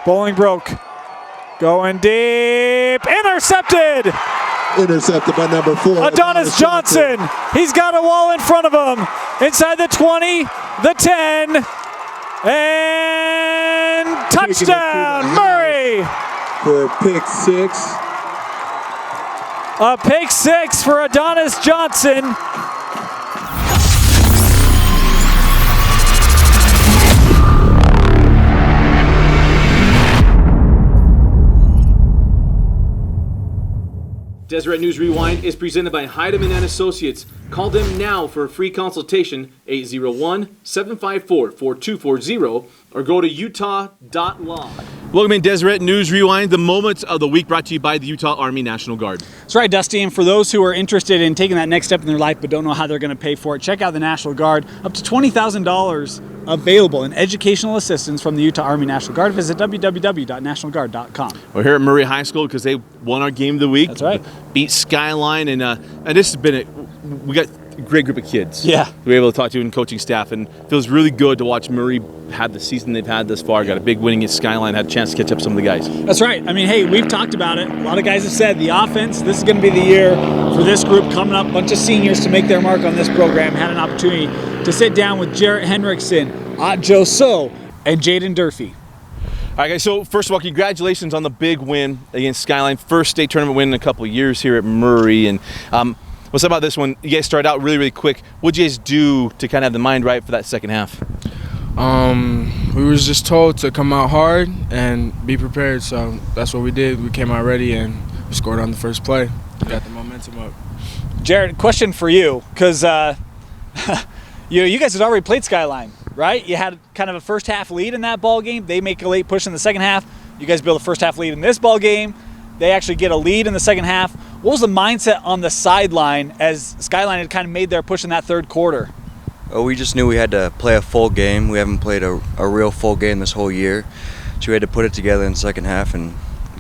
Bolingbroke going deep. Intercepted. Intercepted by number 4. Adonis Johnson. He's got a wall in front of him. Inside the 20, the 10. And touchdown, Murray. For a pick 6. A pick 6 for Adonis Johnson. Deseret News Rewind is presented by Heidemann & Associates. Call them now for a free consultation, 801-754-4240, or go to utah.law. Welcome in Deseret News Rewind, the moment of the week brought to you by the Utah Army National Guard. That's right, Dusty, and for those who are interested in taking that next step in their life but don't know how they're going to pay for it, check out the National Guard. Up to $20,000 available in educational assistance from the Utah Army National Guard. Visit www.nationalguard.com. We're here at Murray High School because they won our game of the week. That's right. Beat Skyline, and this has been we got a great group of kids. Yeah. We were able to talk to and coaching staff, and it feels really good to watch Murray have the season they've had thus far. Got a big win against Skyline, had a chance to catch up some of the guys. That's right. I mean, hey, we've talked about it. A lot of guys have said the offense, this is going to be the year for this group coming up. A bunch of seniors to make their mark on this program. Had an opportunity to sit down with Jarrett Hendrickson, Joe So, and Jaden Durfee. All right, guys, so first of all, congratulations on the big win against Skyline. First state tournament win in a couple of years here at Murray. And what's up about this one? You guys started out really, really quick. What'd you guys do to kind of have the mind right for that second half? We was just told to come out hard and be prepared, so that's what we did. We came out ready and we scored on the first play. We got the momentum up. Jared, question for you, because you guys had already played Skyline, right? You had kind of a first half lead in that ball game. They make a late push in the second half. You guys build a first half lead in this ball game. They actually get a lead in the second half. What was the mindset on the sideline as Skyline had kind of made their push in that third quarter? Oh, we just knew we had to play a full game. We haven't played a real full game this whole year. So we had to put it together in the second half and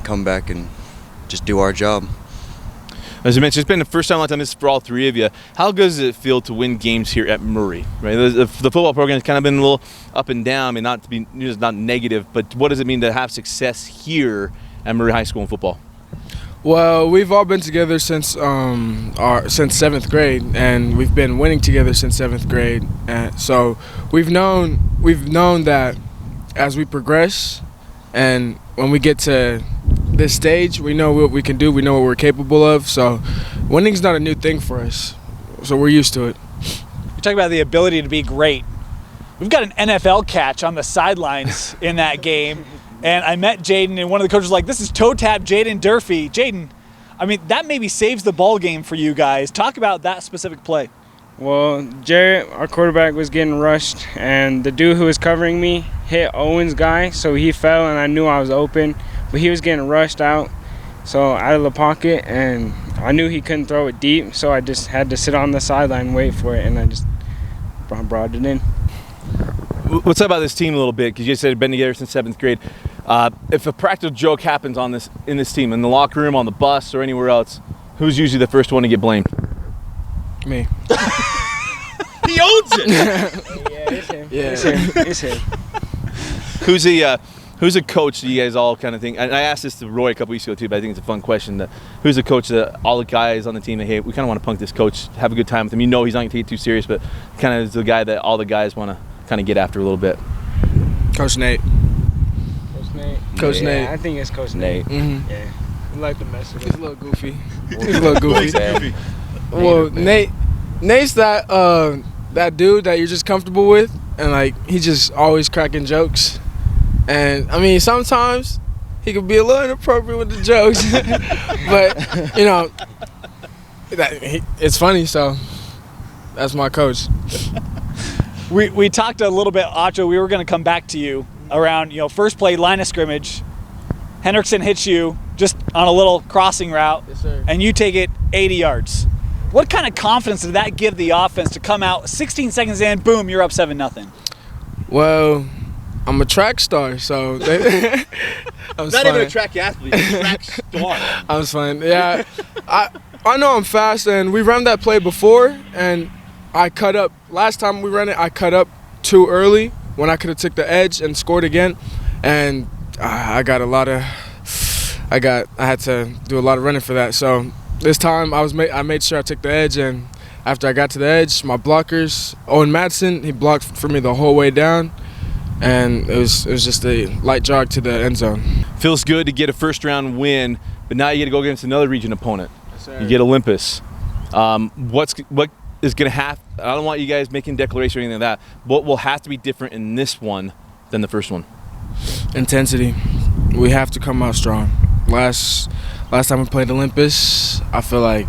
come back and just do our job. As I mentioned, it's been the first time I've done this for all three of you. How good does it feel to win games here at Murray? Right, the football program has kind of been a little up and down. I mean, not to be not negative, but what does it mean to have success here at Murray High School in football? Well, we've all been together since since 7th grade, and we've been winning together since 7th grade. And so we've known that as we progress, and when we get to this stage, we know what we can do. We know what we're capable of. So winning's not a new thing for us. So we're used to it. You're talking about the ability to be great. We've got an NFL catch on the sidelines in that game. And I met Jaden, and one of the coaches was like, this is toe tap Jaden Durfee. Jaden, I mean, that maybe saves the ball game for you guys. Talk about that specific play. Well, Jarrett, our quarterback, was getting rushed, and the dude who was covering me hit Owen's guy, so he fell, and I knew I was open. But he was getting rushed out, so out of the pocket, and I knew he couldn't throw it deep, so I just had to sit on the sideline and wait for it, and I just brought it in. What's up about this team a little bit? Because you said you've been together since 7th grade. If a practical joke happens in this team, in the locker room, on the bus, or anywhere else, who's usually the first one to get blamed? Me. He owns it. Yeah, it's him. Yeah. It's him. Who's a coach that you guys all kind of think? And I asked this to Roy a couple weeks ago too, but I think it's a fun question. Who's a coach that all the guys on the team, hey, we kind of want to punk this coach, have a good time with him. You know he's not going to take it too serious, but kind of is the guy that all the guys want to kind of get after a little bit. Coach Nate. Coach Nate. I think it's Coach Nate. Mm-hmm. Yeah. We like to mess with him. He's a little goofy. He's a little goofy. Well, Nate's that dude that you're just comfortable with, and like he's just always cracking jokes. And I mean, sometimes he could be a little inappropriate with the jokes, but you know, it's funny. So that's my coach. We talked a little bit, Acho. We were going to come back to you around, first play, line of scrimmage. Hendrickson hits you just on a little crossing route, Yes, sir. and you take it 80 yards. What kind of confidence did that give the offense to come out 16 seconds in, boom, you're up 7-0? Well, I'm a track star, so I was Not fine. even a track athlete, a track star. I was fine. Yeah, I know I'm fast, and we ran that play before, and I cut up. Last time we ran it, I cut up too early when I could have took the edge and scored again. And I had to do a lot of running for that. So this time I made sure I took the edge, and after I got to the edge, my blockers, Owen Madsen, he blocked for me the whole way down, and it was just a light jog to the end zone. Feels good to get a first-round win, but now you get to go against another region opponent. Yes, sir. You get Olympus. What is going to have? I don't want you guys making declarations or anything like that. What will have to be different in this one than the first one? Intensity. We have to come out strong. Last time we played Olympus, I feel like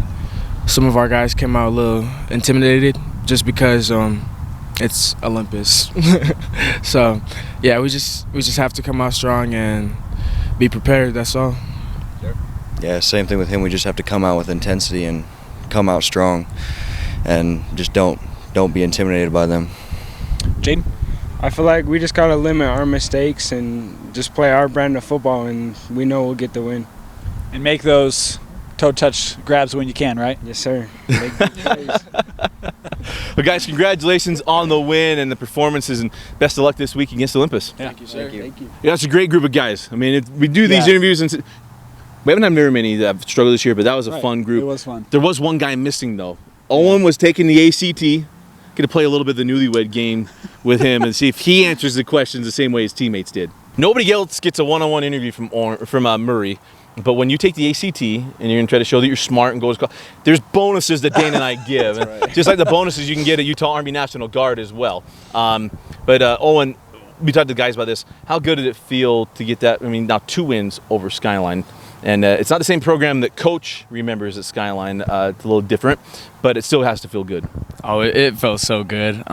some of our guys came out a little intimidated just because it's Olympus. So yeah, we just have to come out strong and be prepared. That's all. Yeah, same thing with him. We just have to come out with intensity and come out strong, and just don't be intimidated by them. Jaden? I feel like we just gotta limit our mistakes and just play our brand of football, and we know we'll get the win. And make those toe touch grabs when you can, right? Yes, sir. Make big plays. Well, guys, congratulations on the win and the performances, and best of luck this week against Olympus. Yeah. Thank you, sir. Thank you. Yeah, it's a great group of guys. I mean, we do these interviews, and we haven't had very many that have struggled this year, but that was a fun group. It was fun. There was one guy missing, though. Owen was taking the ACT. Going to play a little bit of the newlywed game with him and see if he answers the questions the same way his teammates did. Nobody else gets a one-on-one interview from Murray, but when you take the ACT and you're going to try to show that you're smart and go to school, there's bonuses that Dane and I give. Right. Just like the bonuses you can get at Utah Army National Guard as well. But Owen, we talked to the guys about this. How good did it feel to get that? I mean, now 2 wins over Skyline. And it's not the same program that Coach remembers at Skyline. It's a little different, but it still has to feel good. Oh, it felt so good.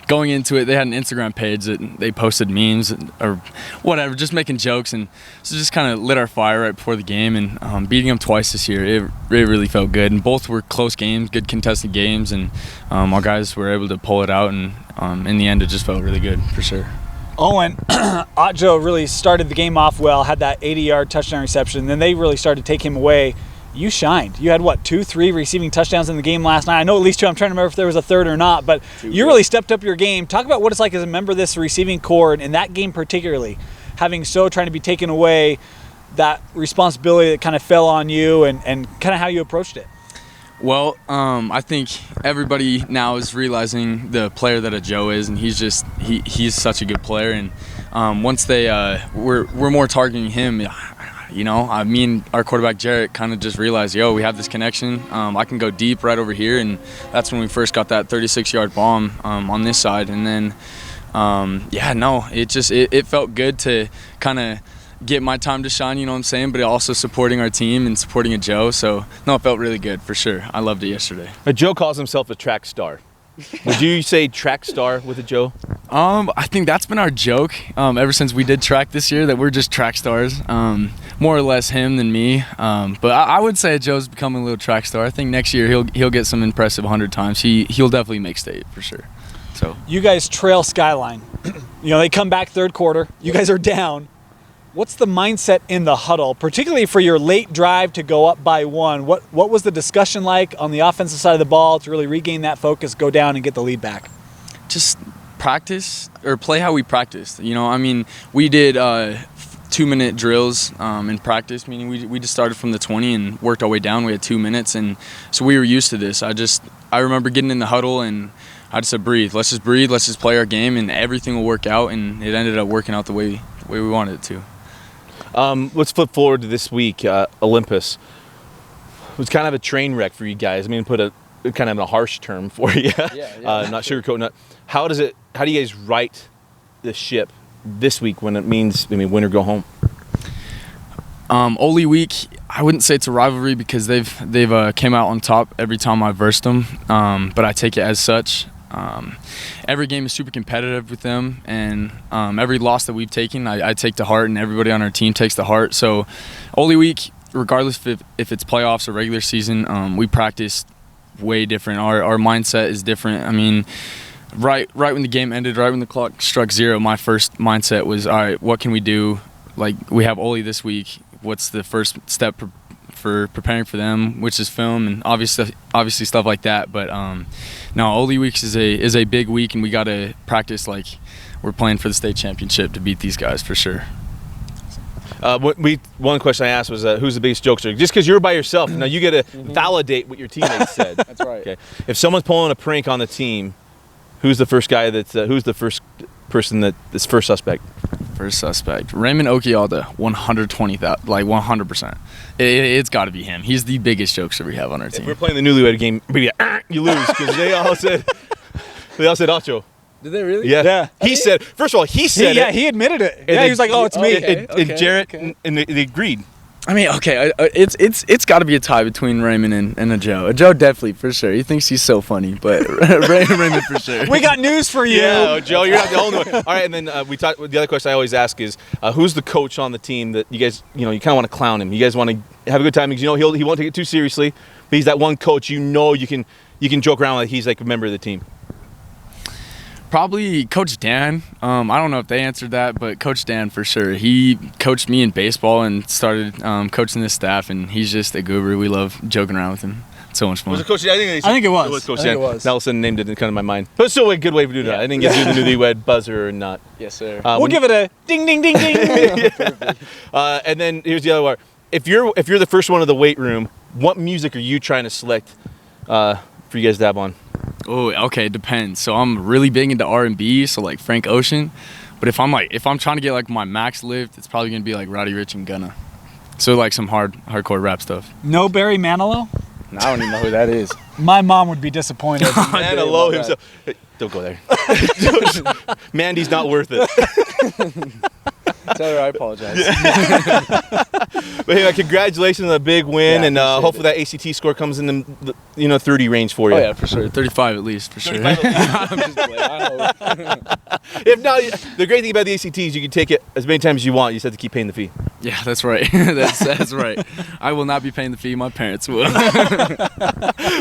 Going into it, they had an Instagram page that they posted memes or whatever, just making jokes, and so just kind of lit our fire right before the game. And beating them twice this year, it really felt good. And both were close games, good contested games, and our guys were able to pull it out. And in the end, it just felt really good for sure. Owen, Otjo really started the game off well, had that 80-yard touchdown reception, and then they really started to take him away. You shined. You had, 2-3 receiving touchdowns in the game last night? I know at least 2. I'm trying to remember if there was a third or not, but you really stepped up your game. Talk about what it's like as a member of this receiving corps, and in that game particularly, trying to be taken away, that responsibility that kind of fell on you, and kind of how you approached it. Well, I think everybody now is realizing the player that Joe is, and he's such a good player. And once we're more targeting him, me and our quarterback Jarrett kind of just realized, we have this connection. I can go deep right over here, and that's when we first got that 36-yard bomb on this side. And then, it felt good to kind of get my time to shine, you know what I'm saying, but also supporting our team and supporting Joe. So, no, it felt really good for sure. I loved it yesterday. Joe calls himself a track star. Would you say track star with a Joe? I think that's been our joke ever since we did track this year, that we're just track stars. More or less him than me. But I would say Joe's becoming a little track star. I think next year he'll get some impressive 100 times. He'll definitely make state for sure. So you guys trail Skyline. They come back third quarter. You guys are down. What's the mindset in the huddle, particularly for your late drive to go up by 1? What was the discussion like on the offensive side of the ball to really regain that focus, go down, and get the lead back? Just practice or play how we practiced. We did 2-minute drills in practice, meaning we just started from the 20 and worked our way down. We had 2 minutes, and so we were used to this. I remember getting in the huddle, and I just said, breathe. Let's just breathe. Let's just play our game, and everything will work out. And it ended up working out the way we wanted it to. Let's flip forward to this week. Olympus. It was kind of a train wreck for you guys. Put a kind of a harsh term for you. Not sugarcoating it. How do you guys right the ship this week when it means, win or go home? Ole week, I wouldn't say it's a rivalry because they've came out on top every time I versed them. But I take it as such. Every game is super competitive with them, and every loss that we've taken, I take to heart, and everybody on our team takes to heart. So, Ole week, regardless if it's playoffs or regular season, we practice way different. Our mindset is different. Right when the game ended, right when the clock struck 0, my first mindset was, all right, what can we do? Like, we have Ole this week. What's the first step for preparing for them, which is film and obviously stuff like that. But no, Ole weeks is a big week, and we got to practice like we're playing for the state championship to beat these guys for sure. One question I asked was who's the biggest jokester? Just because you're by yourself, now you get to validate what your teammates said. That's right. Okay. If someone's pulling a prank on the team, who's the first guy who's the first person that's first suspect? First suspect, Raymond Okialda, 120,000, like 100%. It's got to be him. He's the biggest jokester we have on our team. If we're playing the newlywed game, you lose because they all said ocho. Did they really? Yeah. He said. First of all, he said it. He admitted it. And He was like, "Oh, it's me." And Jarrett and they agreed. I mean, okay, it's got to be a tie between Raymond and a Joe. A Joe definitely, for sure. He thinks he's so funny, but Raymond for sure. We got news for you. Yeah, Joe, you're not the only one. All right, and then the other question I always ask is, who's the coach on the team that you guys, you kind of want to clown him? You guys want to have a good time because he won't take it too seriously, but he's that one coach you can joke around with. He's like a member of the team. Probably Coach Dan. I don't know if they answered that, but Coach Dan for sure. He coached me in baseball and started coaching this staff, and he's just a guru. We love joking around with him. It's so much fun. Was it Coach Dan? I think it was. It was Coach I Dan. think it was. Now all of a sudden named it and kind of my mind. But it's still a good way to do that. I didn't get to do the newlywed buzzer or not. Yes, sir. We'll give it a ding, ding, ding, ding. And then here's the other part. If you're the first one of the weight room, what music are you trying to select for you guys to have on? Oh, okay, it depends. So I'm really big into R&B, so like Frank Ocean. But if I'm trying to get like my max lift, it's probably gonna be like Roddy Ricch and Gunna. So like some hardcore rap stuff. No Barry Manilow? I don't even know who that is. My mom would be disappointed. Manilow himself. Hey, don't go there. Mandy's not worth it. Tell her I apologize. But hey, congratulations on a big win, and hopefully that ACT score comes in the 30 range for you. Oh yeah, for sure. 35 at least, for sure. I'm just playing. I hope. If not, the great thing about the ACT is you can take it as many times as you want. You just have to keep paying the fee. Yeah, that's right. That's right. I will not be paying the fee. My parents will.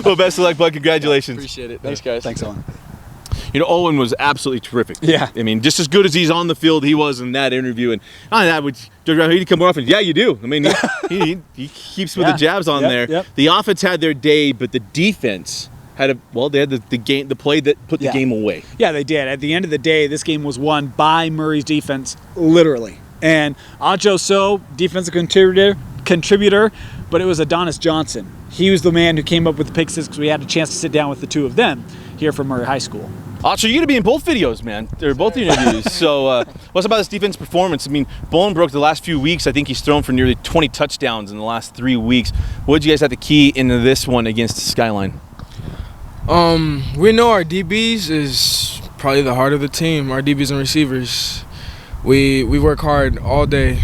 Well, best of luck, bud. Congratulations. Appreciate it. Thanks, guys. Thanks, Owen. Owen was absolutely terrific. Yeah. I mean, just as good as he's on the field, he was in that interview. And on that, he'd come off and, yeah, you do. I mean, he keeps with the jabs on there. Yep. The offense had their day, but the defense they had the play that put the game away. Yeah, they did. At the end of the day, this game was won by Murray's defense, literally. And Acho So, defensive contributor, but it was Adonis Johnson. He was the man who came up with the pick six because we had a chance to sit down with the two of them here from Murray High School. So you're going to be in both videos, man. They're both interviews. So what's about this defense performance? I mean, Bolingbroke the last few weeks, I think he's thrown for nearly 20 touchdowns in the last 3 weeks. What did you guys have to key into this one against Skyline? We know our DBs is probably the heart of the team, our DBs and receivers. We work hard all day,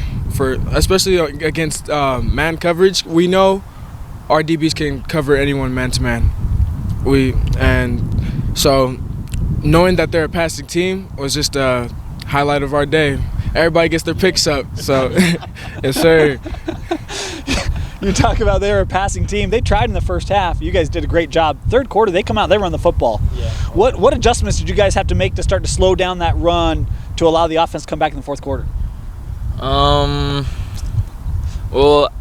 especially against man coverage. We know our DBs can cover anyone man-to-man. So knowing that they're a passing team was just a highlight of our day. Everybody gets their picks up, so yes, sir. You talk about they're a passing team. They tried in the first half. You guys did a great job. Third quarter, they come out, they run the football. Yeah. What adjustments did you guys have to make to start to slow down that run to allow the offense to come back in the fourth quarter? Well,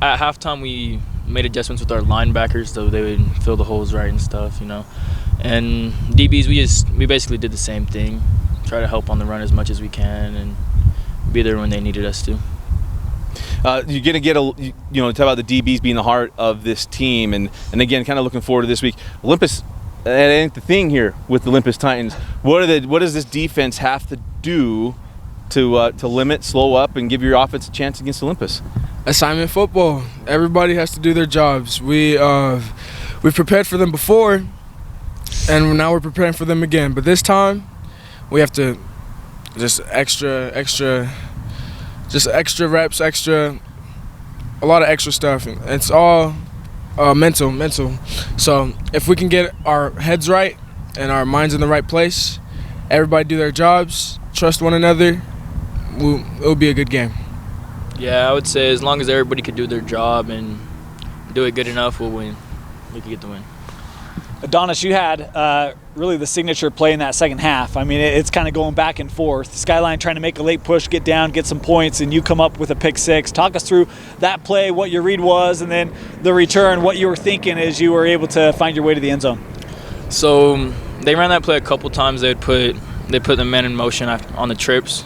at halftime we made adjustments with our linebackers so they would fill the holes right and stuff, And DBs, we basically did the same thing. Try to help on the run as much as we can and be there when they needed us to. You're going to get talk about the DBs being the heart of this team, and again, kind of looking forward to this week. Olympus, that ain't the thing here with the Olympus Titans. What does this defense have to do to limit, slow up, and give your offense a chance against Olympus? Assignment football. Everybody has to do their jobs. We've prepared for them before, and now we're preparing for them again. But this time, we have to just extra reps, a lot of extra stuff. It's all mental. So if we can get our heads right and our minds in the right place, everybody do their jobs, trust one another, it'll be a good game. Yeah, I would say as long as everybody could do their job and do it good enough, we'll win. We can get the win. Adonis, you had really the signature play in that second half. I mean, it's kind of going back and forth. Skyline trying to make a late push, get down, get some points, and you come up with a pick six. Talk us through that play, what your read was, and then the return, what you were thinking as you were able to find your way to the end zone. So they ran that play a couple times. They put the men in motion on the trips,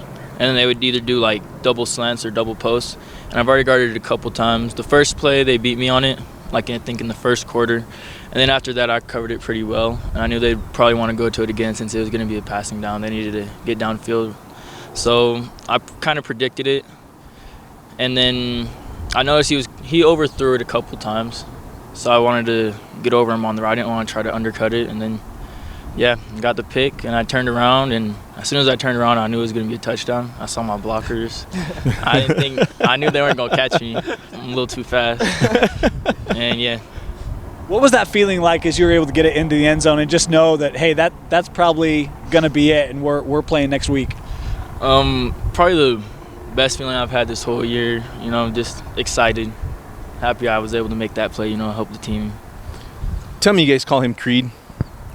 then they would either do like double slants or double posts. And I've already guarded it a couple times. The first play, they beat me on it, like I think in the first quarter. And then after that, I covered it pretty well. And I knew they'd probably want to go to it again since it was going to be a passing down. They needed to get downfield. So I kind of predicted it. And then I noticed he overthrew it a couple times. So I wanted to get over him on the right. I didn't want to try to undercut it. And then, yeah, got the pick. And I turned around. And as soon as I turned around, I knew it was going to be a touchdown. I saw my blockers. I knew they weren't going to catch me. I'm a little too fast. And, yeah. What was that feeling like as you were able to get it into the end zone and just know that, hey, that's probably going to be it and we're playing next week? Probably the best feeling I've had this whole year. Just excited, happy I was able to make that play, help the team. Tell me you guys call him Creed.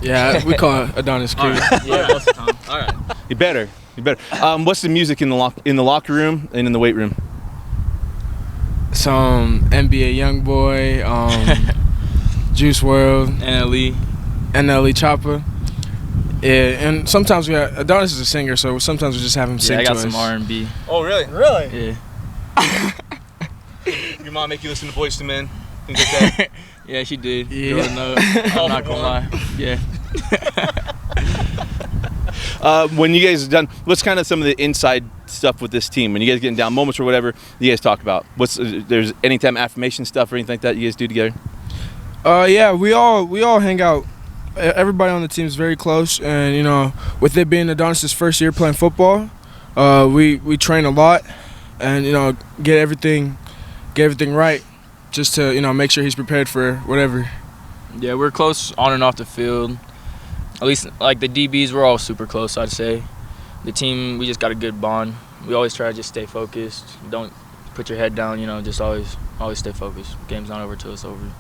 Yeah, we call Adonis Creed. Yeah, most of the time. All right. You better. What's the music in the locker room and in the weight room? Some NBA YoungBoy, Juice WRLD, NLE Chopper. Yeah, and sometimes Adonis is a singer, so sometimes we just have him sing to us. Yeah, I got some R&B. Oh, really? Really? Yeah. Your mom make you listen to Boyz II Men? Things like that? Yeah, she did. Yeah. I'm not gonna lie. Yeah. When you guys are done, what's kind of some of the inside stuff with this team? When you guys getting down moments or whatever, you guys talk about? There's anytime affirmation stuff or anything like that you guys do together? Yeah, we all hang out. Everybody on the team is very close, and with it being Adonis's first year playing football, we train a lot, and get everything right, just to make sure he's prepared for whatever. Yeah, we're close on and off the field. At least like the DBs, we're all super close, I'd say. The team, we just got a good bond. We always try to just stay focused. Don't put your head down. Just always stay focused. Game's not over till it's over.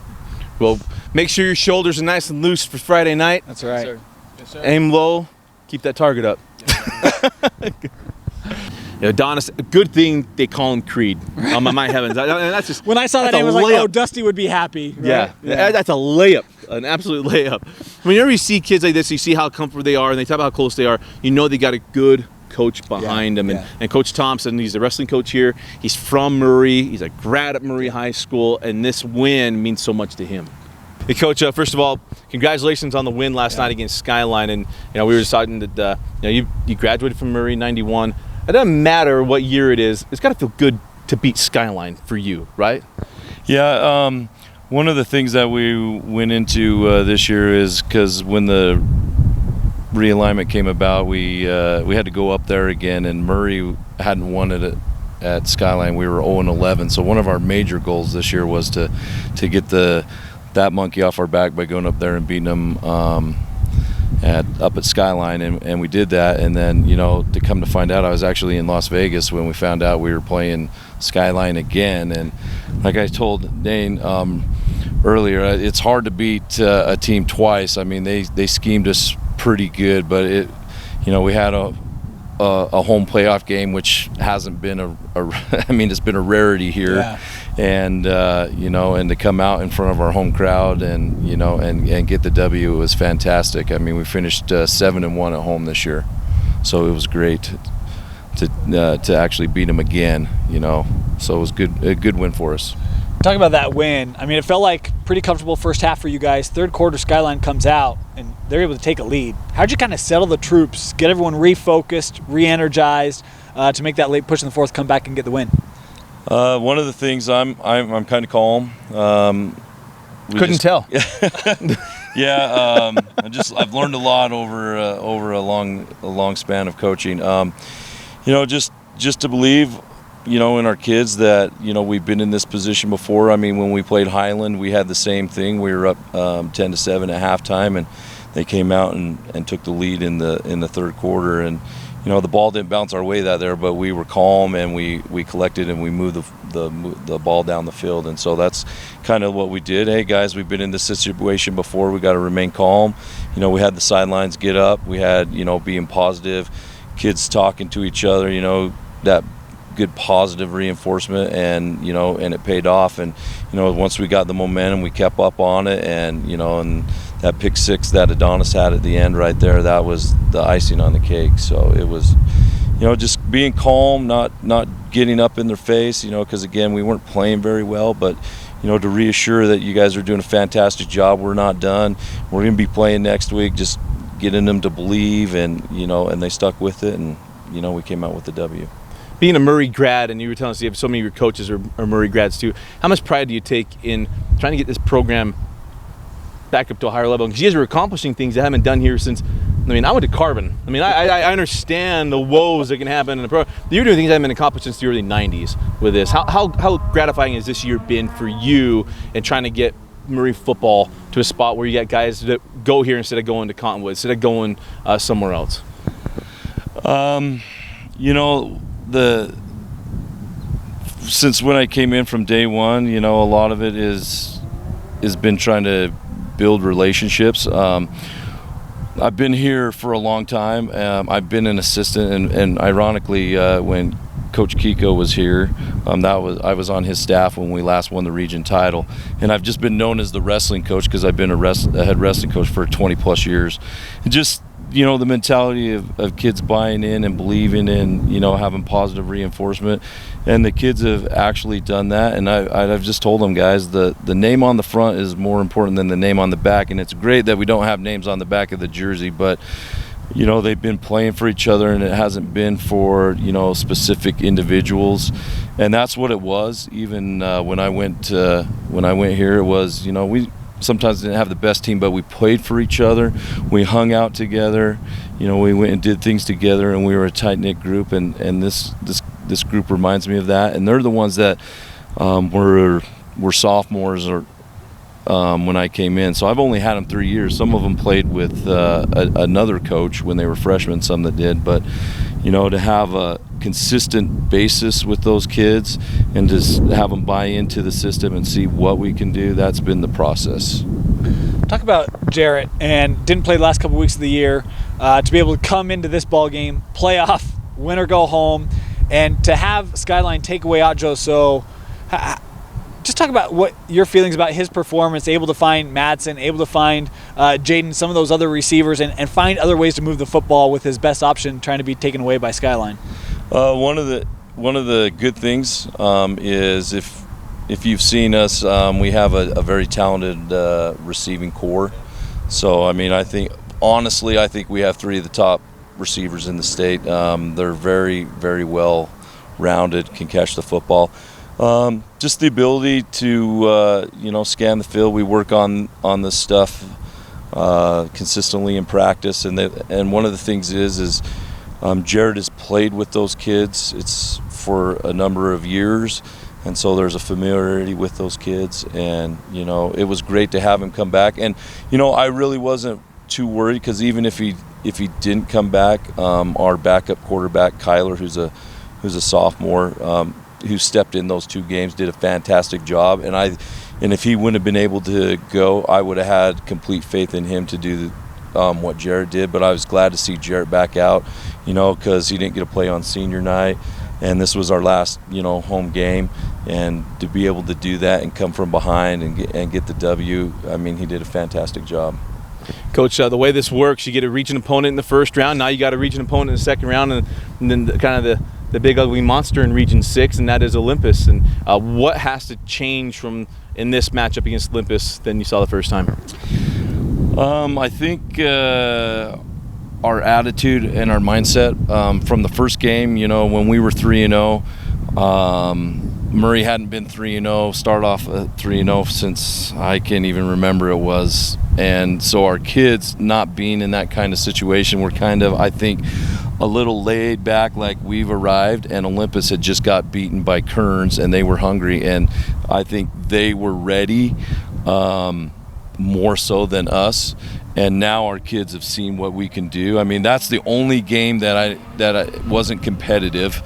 Well, make sure your shoulders are nice and loose for Friday night. That's right. Yes, sir. Yes, sir. Aim low, keep that target up. Adonis, good thing they call him Creed. My heavens, that's just When I saw that name, I was like, oh, Dusty would be happy. Right? Yeah, that's a layup, an absolute layup. Whenever you see kids like this, you see how comfortable they are, and they talk about how close they are. They got a good coach behind them, and Coach Thompson, he's the wrestling coach here. He's from Murray. He's a grad at Murray High School, and this win means so much to him. Hey, Coach, first of all, congratulations on the win last night against Skyline. And we were just talking that you graduated from Murray '91. It doesn't matter what year it is. It's got to feel good to beat Skyline for you, right? Yeah. One of the things that we went into this year is because when the realignment came about, we had to go up there again, and Murray hadn't won it at Skyline. We were 0-11. So one of our major goals this year was to get that monkey off our back by going up there and beating them up at Skyline, and we did that. And then to come to find out, I was actually in Las Vegas when we found out we were playing Skyline again. And like I told Dane earlier, it's hard to beat a team twice. I mean, they schemed us pretty good, but we had a home playoff game, which hasn't been it's been a rarity here. Yeah. And and to come out in front of our home crowd and and get the W was fantastic. I mean, we finished 7-1 at home this year, so it was great to actually beat them again. So it was a good win for us. Talking about that win, I mean, it felt like pretty comfortable first half for you guys. Third quarter, Skyline comes out, and they're able to take a lead. How'd you kind of settle the troops, get everyone refocused, re-energized to make that late push in the fourth, come back and get the win? One of the things I'm kind of calm. Couldn't tell. Yeah, I've learned a lot over a long span of coaching. Just to believe, in our kids that we've been in this position before. I mean, when we played Highland, we had the same thing. We were up 10-7 at halftime, and they came out and took the lead in the third quarter. And the ball didn't bounce our way that there, but we were calm and we collected and we moved the ball down the field. And so that's kind of what we did. Hey guys, we've been in this situation before. We got to remain calm. We had the sidelines get up. We had being positive, kids talking to each other. That good positive reinforcement, and and it paid off. And once we got the momentum, we kept up on it, and and that pick six that Adonis had at the end right there, that was the icing on the cake. So it was just being calm, not getting up in their face, because again, we weren't playing very well, but to reassure that you guys are doing a fantastic job. We're not done. We're going to be playing next week, just getting them to believe, and and they stuck with it, and we came out with the W. Being a Murray grad, and you were telling us you have so many of your coaches are Murray grads too, how much pride do you take in trying to get this program back up to a higher level? Because you guys are accomplishing things that haven't done here since, I went to Carbon. I understand the woes that can happen in the program. You're doing things that haven't been accomplished since the early 90s with this. How gratifying has this year been for you in trying to get Murray football to a spot where you got guys that go here instead of going to Cottonwood, instead of going somewhere else? Since when I came in from day one, a lot of it has been trying to build relationships. I've been here for a long time. I've been an assistant, and ironically, when Coach Kiko was here, I was on his staff when we last won the region title, and I've just been known as the wrestling coach because I've been a head wrestling coach for 20 plus years. And just the mentality of kids buying in and believing in, having positive reinforcement. And the kids have actually done that. And I've just told them, guys, the name on the front is more important than the name on the back. And it's great that we don't have names on the back of the jersey, but they've been playing for each other, and it hasn't been for, specific individuals. And that's what it was. Even when I went here, it was, we sometimes didn't have the best team, but we played for each other. We hung out together. We went and did things together, and we were a tight-knit group. And this group reminds me of that. And they're the ones that were sophomores or when I came in. So I've only had them 3 years. Some of them played with another coach when they were freshmen, some that did. But, to have a consistent basis with those kids and just have them buy into the system and see what we can do, that's been the process. Talk about Jarrett, and didn't play the last couple weeks of the year, to be able to come into this ball game, playoff, win or go home, and to have Skyline take away Ajo. So just talk about what your feelings about his performance, able to find Madsen, able to find Jaden, some of those other receivers, and find other ways to move the football with his best option trying to be taken away by Skyline. One of the good things is if you've seen us, we have a very talented receiving core. So I think we have three of the top receivers in the state. They're very, very well rounded, can catch the football. Just the ability to scan the field. We work on this stuff consistently in practice, and one of the things is Jarrett has played with those kids. It's for a number of years, and so there's a familiarity with those kids. And it was great to have him come back. And I really wasn't too worried, because even if he didn't come back, our backup quarterback Kyler, who's a sophomore, who stepped in those 2 games, did a fantastic job. And if he wouldn't have been able to go, I would have had complete faith in him to do what Jarrett did. But I was glad to see Jarrett back out, because he didn't get to play on senior night, and this was our last home game. And to be able to do that and come from behind and get the W, he did a fantastic job. Coach, the way this works, you get a region opponent in the first round. Now you got a region opponent in the second round, and then kind of the big ugly monster in Region 6, and that is Olympus. And what has to change in this matchup against Olympus than you saw the first time? I think our attitude and our mindset from the first game. When we were 3-0, Murray hadn't been 3-0, start off 3-0 since I can't even remember it was. And so our kids not being in that kind of situation were kind of, I think, a little laid back, like we've arrived, and Olympus had just got beaten by Kearns, and they were hungry, and I think they were ready more so than us. And now our kids have seen what we can do. That's the only game that I wasn't competitive.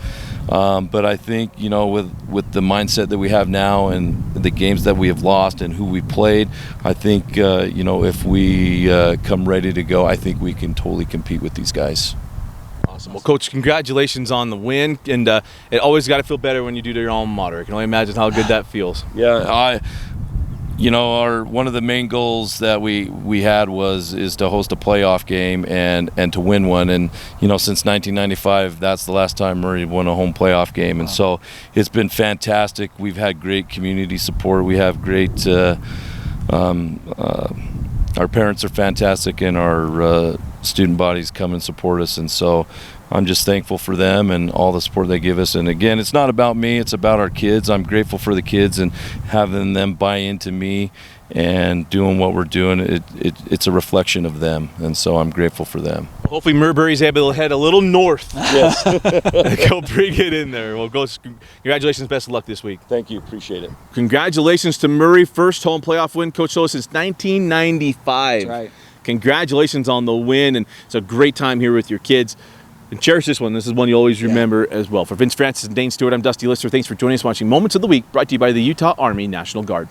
But I think, with the mindset that we have now and the games that we have lost and who we played, I think, if we come ready to go, I think we can totally compete with these guys. Awesome. Well, Coach, congratulations on the win. And it always got to feel better when you do to your alma mater. I can only imagine how good that feels. Yeah, you know, one of the main goals that we had is to host a playoff game and to win one. And you know, since 1995, that's the last time Murray won a home playoff game. And so it's been fantastic. We've had great community support. We have great. Our parents are fantastic, and our student bodies come and support us. And so I'm just thankful for them and all the support they give us. And again, it's not about me, it's about our kids. I'm grateful for the kids and having them buy into me and doing what we're doing. It's a reflection of them, and so I'm grateful for them. Hopefully Murray's able to head a little north. Yes. Go bring it in there. Well, congratulations, best of luck this week. Thank you, appreciate it. Congratulations to Murray, first home playoff win. Coach Solis since 1995. That's right. Congratulations on the win, and it's a great time here with your kids. And cherish this one. This is one you always remember as well. For Vince Francis and Dane Stewart, I'm Dusty Litster. Thanks for joining us watching Moments of the Week, brought to you by the Utah Army National Guard.